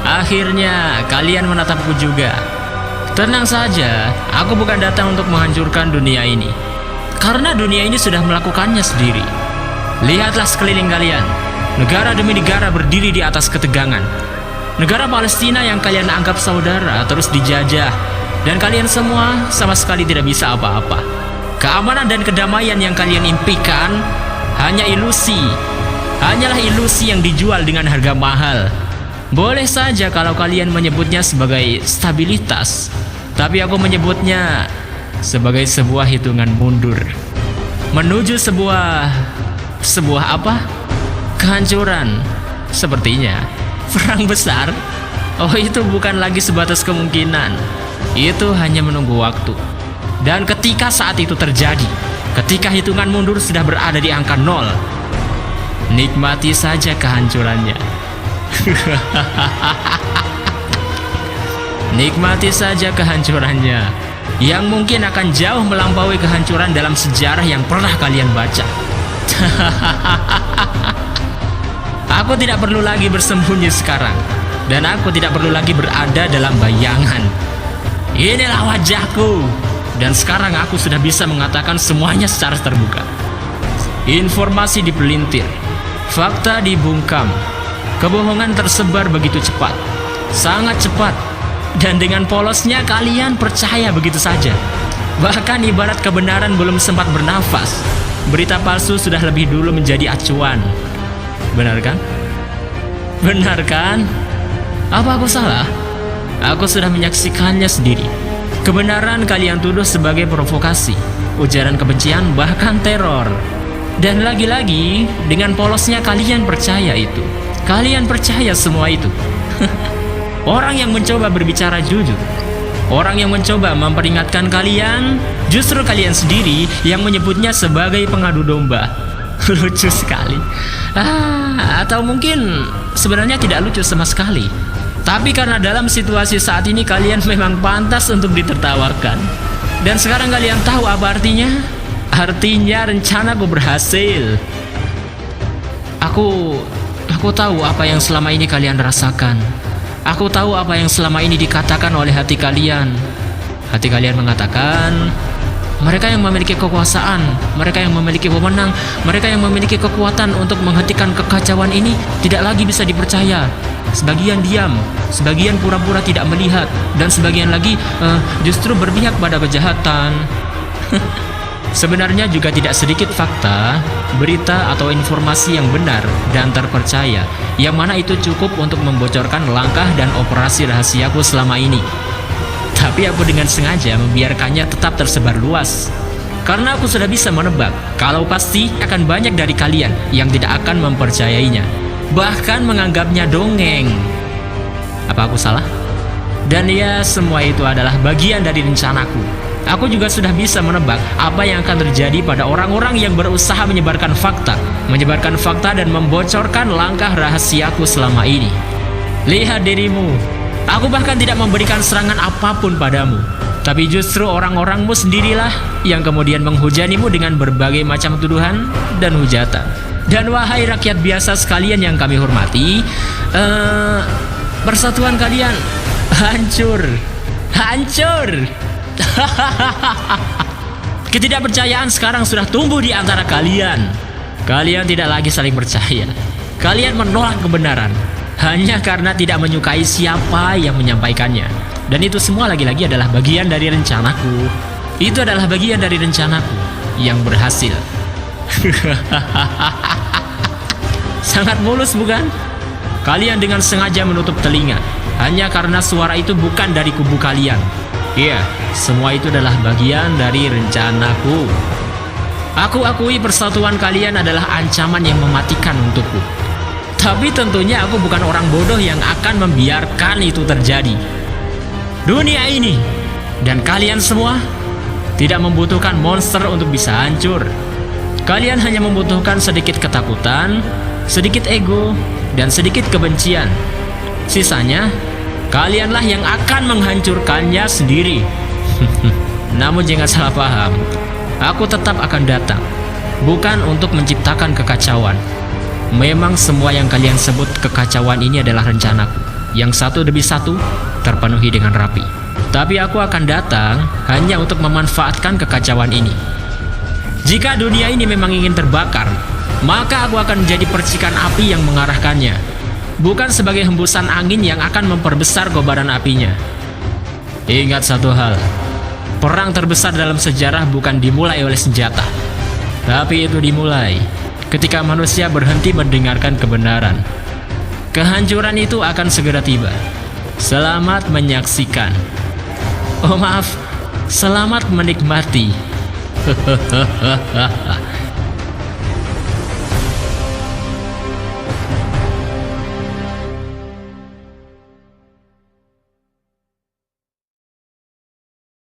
Akhirnya kalian menatapku juga. Tenang saja, aku bukan datang untuk menghancurkan dunia ini, karena dunia ini sudah melakukannya sendiri. Lihatlah sekeliling kalian. Negara demi negara berdiri di atas ketegangan. Negara Palestina yang kalian anggap saudara terus dijajah, dan kalian semua sama sekali tidak bisa apa-apa. Keamanan dan kedamaian yang kalian impikan hanya ilusi. Hanyalah ilusi yang dijual dengan harga mahal. Boleh saja kalau kalian menyebutnya sebagai stabilitas, tapi aku menyebutnya sebagai sebuah hitungan mundur menuju sebuah apa? Kehancuran. Sepertinya perang besar. Oh, itu bukan lagi sebatas kemungkinan. Itu hanya menunggu waktu. Dan ketika saat itu terjadi, ketika hitungan mundur sudah berada di angka 0, nikmati saja kehancurannya. Nikmati saja kehancurannya, yang mungkin akan jauh melampaui kehancuran dalam sejarah yang pernah kalian baca. Aku tidak perlu lagi bersembunyi sekarang, dan aku tidak perlu lagi berada dalam bayangan. Inilah wajahku, dan sekarang aku sudah bisa mengatakan semuanya secara terbuka. Informasi dipelintir, fakta dibungkam, kebohongan tersebar begitu cepat, sangat cepat, dan dengan polosnya kalian percaya begitu saja. Bahkan ibarat kebenaran belum sempat bernafas, berita palsu sudah lebih dulu menjadi acuan. Benar kan? Benar kan? Apa aku salah? Aku sudah menyaksikannya sendiri. Kebenaran kalian tuduh sebagai provokasi, ujaran kebencian, bahkan teror. Dan lagi-lagi dengan polosnya kalian percaya itu. Kalian percaya semua itu. Orang yang mencoba berbicara jujur, orang yang mencoba memperingatkan kalian, justru kalian sendiri yang menyebutnya sebagai pengadu domba. Lucu sekali. Atau mungkin sebenarnya tidak lucu sama sekali. Tapi karena dalam situasi saat ini kalian memang pantas untuk ditertawakan. Dan sekarang kalian tahu apa artinya? Artinya rencanaku berhasil. Aku tahu apa yang selama ini kalian rasakan. Aku tahu apa yang selama ini dikatakan oleh hati kalian. Hati kalian mengatakan, mereka yang memiliki kekuasaan, mereka yang memiliki wewenang, mereka yang memiliki kekuatan untuk menghentikan kekacauan ini tidak lagi bisa dipercaya. Sebagian diam, sebagian pura-pura tidak melihat, dan sebagian lagi justru berpihak pada kejahatan. Sebenarnya juga tidak sedikit fakta, berita atau informasi yang benar dan terpercaya, yang mana itu cukup untuk membocorkan langkah dan operasi rahasiaku selama ini. Tapi aku dengan sengaja membiarkannya tetap tersebar luas, karena aku sudah bisa menebak kalau pasti akan banyak dari kalian yang tidak akan mempercayainya, bahkan menganggapnya dongeng. Apa aku salah? Dan ya, semua itu adalah bagian dari rencanaku. Aku juga sudah bisa menebak apa yang akan terjadi pada orang-orang yang berusaha menyebarkan fakta dan membocorkan langkah rahasiaku selama ini. Lihat dirimu. Aku bahkan tidak memberikan serangan apapun padamu, tapi justru orang-orangmu sendirilah yang kemudian menghujanimu dengan berbagai macam tuduhan dan hujatan. Dan wahai rakyat biasa sekalian yang kami hormati, persatuan kalian hancur. Ketidakpercayaan sekarang sudah tumbuh di antara kalian. Kalian tidak lagi saling percaya. Kalian menolak kebenaran hanya karena tidak menyukai siapa yang menyampaikannya. Dan itu semua lagi-lagi adalah bagian dari rencanaku. Itu adalah bagian dari rencanaku yang berhasil. Sangat mulus, bukan? Kalian dengan sengaja menutup telinga hanya karena suara itu bukan dari kubu kalian. Iya, semua itu adalah bagian dari rencanaku. Aku akui persatuan kalian adalah ancaman yang mematikan untukku. Tapi tentunya aku bukan orang bodoh yang akan membiarkan itu terjadi. Dunia ini dan kalian semua tidak membutuhkan monster untuk bisa hancur. Kalian hanya membutuhkan sedikit ketakutan, sedikit ego, dan sedikit kebencian. Sisanya, kalianlah yang akan menghancurkannya sendiri. Namun jangan salah paham, aku tetap akan datang, bukan untuk menciptakan kekacauan, Memang semua yang kalian sebut kekacauan ini adalah rencanaku, yang satu demi satu terpenuhi dengan rapi. Tapi aku akan datang hanya untuk memanfaatkan kekacauan ini. Jika dunia ini memang ingin terbakar, maka aku akan menjadi percikan api yang mengarahkannya, bukan sebagai hembusan angin yang akan memperbesar kobaran apinya. Ingat satu hal, perang terbesar dalam sejarah bukan dimulai oleh senjata, tapi itu dimulai ketika manusia berhenti mendengarkan kebenaran. Kehancuran itu akan segera tiba. Selamat menyaksikan. Oh maaf, selamat menikmati.